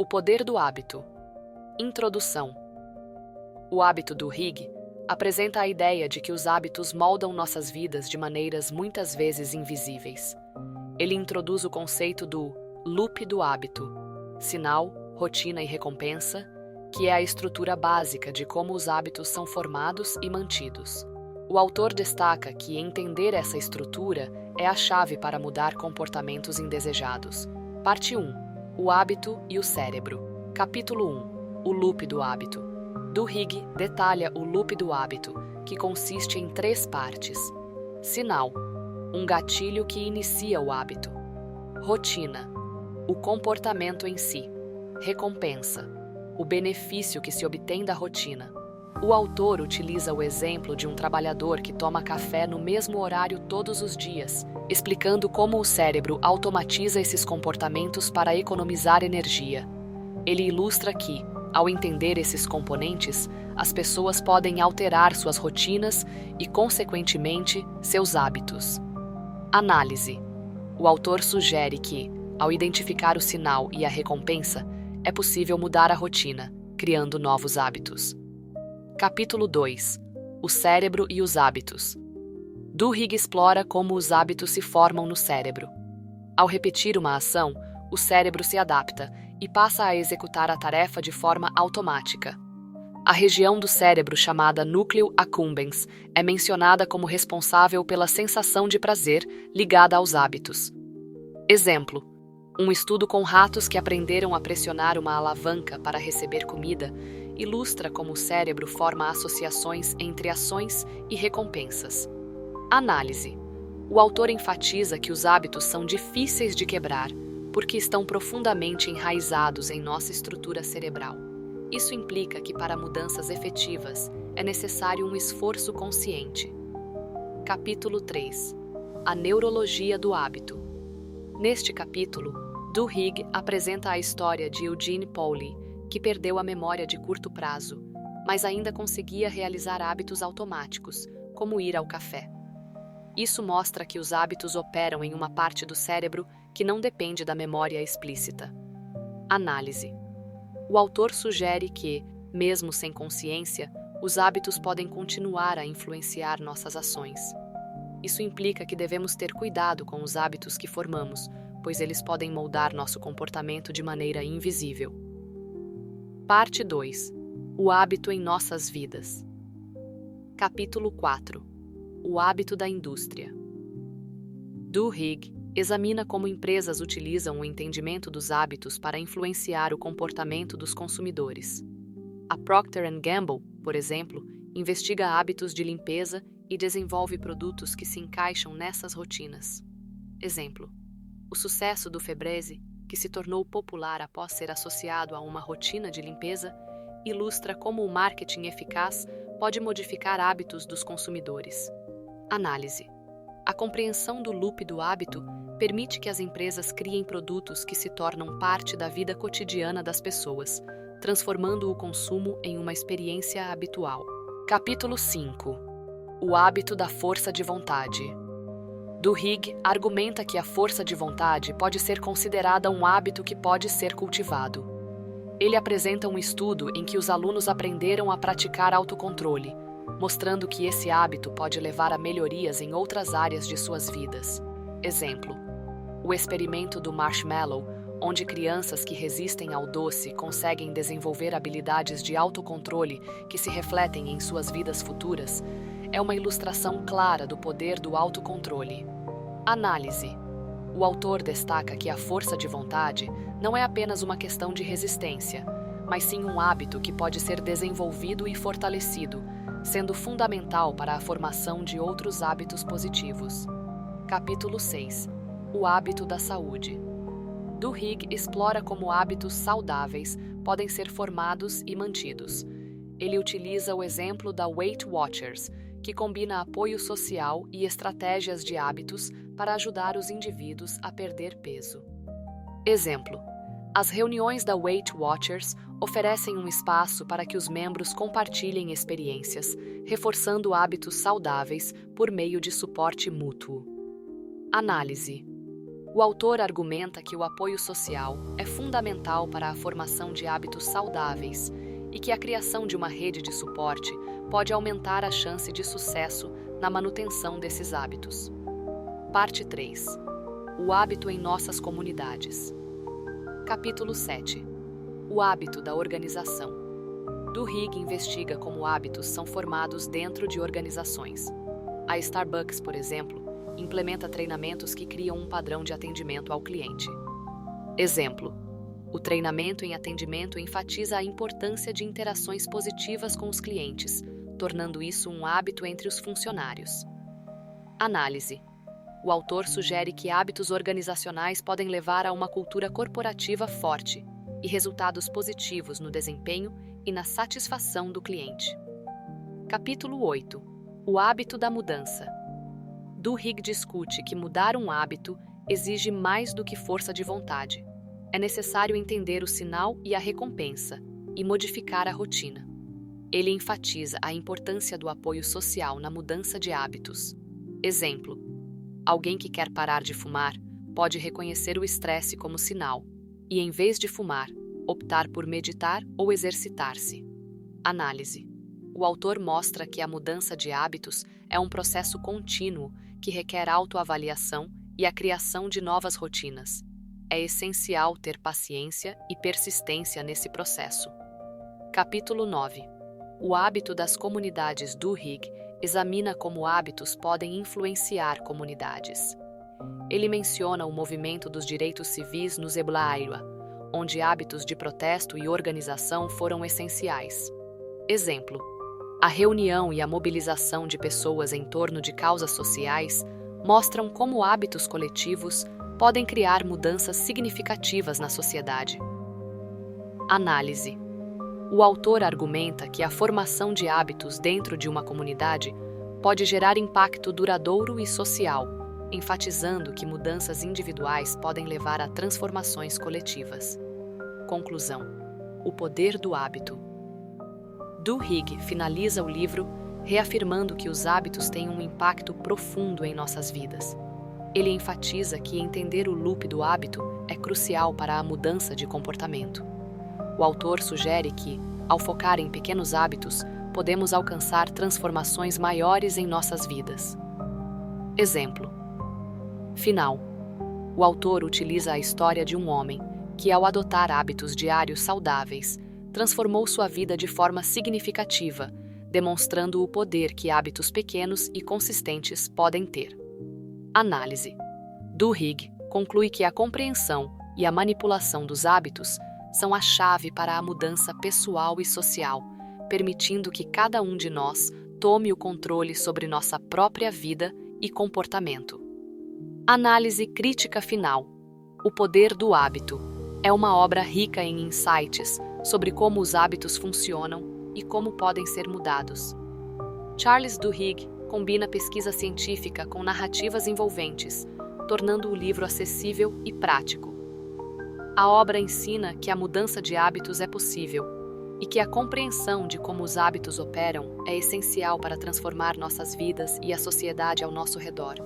O poder do hábito. Introdução. O hábito do Higg apresenta a ideia de que os hábitos moldam nossas vidas de maneiras muitas vezes invisíveis. Ele introduz o conceito do loop do hábito, sinal, rotina e recompensa, que é a estrutura básica de como os hábitos são formados e mantidos. O autor destaca que entender essa estrutura é a chave para mudar comportamentos indesejados. Parte 1. O hábito e o cérebro. Capítulo 1. O loop do hábito. Do Higg detalha o loop do hábito, que consiste em 3 partes. Sinal. Um gatilho que inicia o hábito. Rotina. O comportamento em si. Recompensa. O benefício que se obtém da rotina. O autor utiliza o exemplo de um trabalhador que toma café no mesmo horário todos os dias, explicando como o cérebro automatiza esses comportamentos para economizar energia. Ele ilustra que, ao entender esses componentes, as pessoas podem alterar suas rotinas e, consequentemente, seus hábitos. Análise. O autor sugere que, ao identificar o sinal e a recompensa, é possível mudar a rotina, criando novos hábitos. Capítulo 2. O cérebro e os hábitos. Do Higg explora como os hábitos se formam no cérebro. Ao repetir uma ação, o cérebro se adapta e passa a executar a tarefa de forma automática. A região do cérebro chamada núcleo accumbens é mencionada como responsável pela sensação de prazer ligada aos hábitos. Exemplo: um estudo com ratos que aprenderam a pressionar uma alavanca para receber comida ilustra como o cérebro forma associações entre ações e recompensas. Análise. O autor enfatiza que os hábitos são difíceis de quebrar porque estão profundamente enraizados em nossa estrutura cerebral. Isso implica que para mudanças efetivas é necessário um esforço consciente. Capítulo 3. A neurologia do hábito. Neste capítulo, do Higg apresenta a história de Eugene Pauly, que perdeu a memória de curto prazo, mas ainda conseguia realizar hábitos automáticos, como ir ao café. Isso mostra que os hábitos operam em uma parte do cérebro que não depende da memória explícita. Análise. O autor sugere que, mesmo sem consciência, os hábitos podem continuar a influenciar nossas ações. Isso implica que devemos ter cuidado com os hábitos que formamos, pois eles podem moldar nosso comportamento de maneira invisível. Parte 2. O hábito em nossas vidas. Capítulo 4. O hábito da indústria. Do Higg examina como empresas utilizam o entendimento dos hábitos para influenciar o comportamento dos consumidores. A Procter & Gamble, por exemplo, investiga hábitos de limpeza e desenvolve produtos que se encaixam nessas rotinas. Exemplo: o sucesso do Febreze, que se tornou popular após ser associado a uma rotina de limpeza, ilustra como o marketing eficaz pode modificar hábitos dos consumidores. Análise. A compreensão do loop do hábito permite que as empresas criem produtos que se tornam parte da vida cotidiana das pessoas, transformando o consumo em uma experiência habitual. Capítulo 5. O hábito da força de vontade. Do Higg argumenta que a força de vontade pode ser considerada um hábito que pode ser cultivado. Ele apresenta um estudo em que os alunos aprenderam a praticar autocontrole, mostrando que esse hábito pode levar a melhorias em outras áreas de suas vidas. Exemplo: o experimento do marshmallow, onde crianças que resistem ao doce conseguem desenvolver habilidades de autocontrole que se refletem em suas vidas futuras, é uma ilustração clara do poder do autocontrole. Análise. O autor destaca que a força de vontade não é apenas uma questão de resistência, mas sim um hábito que pode ser desenvolvido e fortalecido, sendo fundamental para a formação de outros hábitos positivos. Capítulo 6. O hábito da saúde. Do Higg explora como hábitos saudáveis podem ser formados e mantidos. Ele utiliza o exemplo da Weight Watchers, que combina apoio social e estratégias de hábitos para ajudar os indivíduos a perder peso. Exemplo: as reuniões da Weight Watchers oferecem um espaço para que os membros compartilhem experiências, reforçando hábitos saudáveis por meio de suporte mútuo. Análise. O autor argumenta que o apoio social é fundamental para a formação de hábitos saudáveis e que a criação de uma rede de suporte pode aumentar a chance de sucesso na manutenção desses hábitos. Parte 3. O hábito em nossas comunidades. Capítulo 7. O hábito da organização. Duhigg investiga como hábitos são formados dentro de organizações. A Starbucks, por exemplo, implementa treinamentos que criam um padrão de atendimento ao cliente. Exemplo: o treinamento em atendimento enfatiza a importância de interações positivas com os clientes, tornando isso um hábito entre os funcionários. Análise. O autor sugere que hábitos organizacionais podem levar a uma cultura corporativa forte e resultados positivos no desempenho e na satisfação do cliente. Capítulo 8. O hábito da mudança. Duhigg discute que mudar um hábito exige mais do que força de vontade. É necessário entender o sinal e a recompensa e modificar a rotina. Ele enfatiza a importância do apoio social na mudança de hábitos. Exemplo: alguém que quer parar de fumar pode reconhecer o estresse como sinal e, em vez de fumar, optar por meditar ou exercitar-se. Análise. O autor mostra que a mudança de hábitos é um processo contínuo que requer autoavaliação e a criação de novas rotinas. É essencial ter paciência e persistência nesse processo. Capítulo 9. O hábito das comunidades. Duhigg examina como hábitos podem influenciar comunidades. Ele menciona o movimento dos direitos civis no Zeblaira, onde hábitos de protesto e organização foram essenciais. Exemplo: a reunião e a mobilização de pessoas em torno de causas sociais mostram como hábitos coletivos podem criar mudanças significativas na sociedade. Análise. O autor argumenta que a formação de hábitos dentro de uma comunidade pode gerar impacto duradouro e social, enfatizando que mudanças individuais podem levar a transformações coletivas. Conclusão: o poder do hábito. Duhigg finaliza o livro reafirmando que os hábitos têm um impacto profundo em nossas vidas. Ele enfatiza que entender o loop do hábito é crucial para a mudança de comportamento. O autor sugere que, ao focar em pequenos hábitos, podemos alcançar transformações maiores em nossas vidas. Exemplo. Final. O autor utiliza a história de um homem que, ao adotar hábitos diários saudáveis, transformou sua vida de forma significativa, demonstrando o poder que hábitos pequenos e consistentes podem ter. Análise. Duhigg conclui que a compreensão e a manipulação dos hábitos são a chave para a mudança pessoal e social, permitindo que cada um de nós tome o controle sobre nossa própria vida e comportamento. Análise crítica final. O poder do hábito é uma obra rica em insights sobre como os hábitos funcionam e como podem ser mudados. Charles Duhigg combina pesquisa científica com narrativas envolventes, tornando o livro acessível e prático. A obra ensina que a mudança de hábitos é possível e que a compreensão de como os hábitos operam é essencial para transformar nossas vidas e a sociedade ao nosso redor.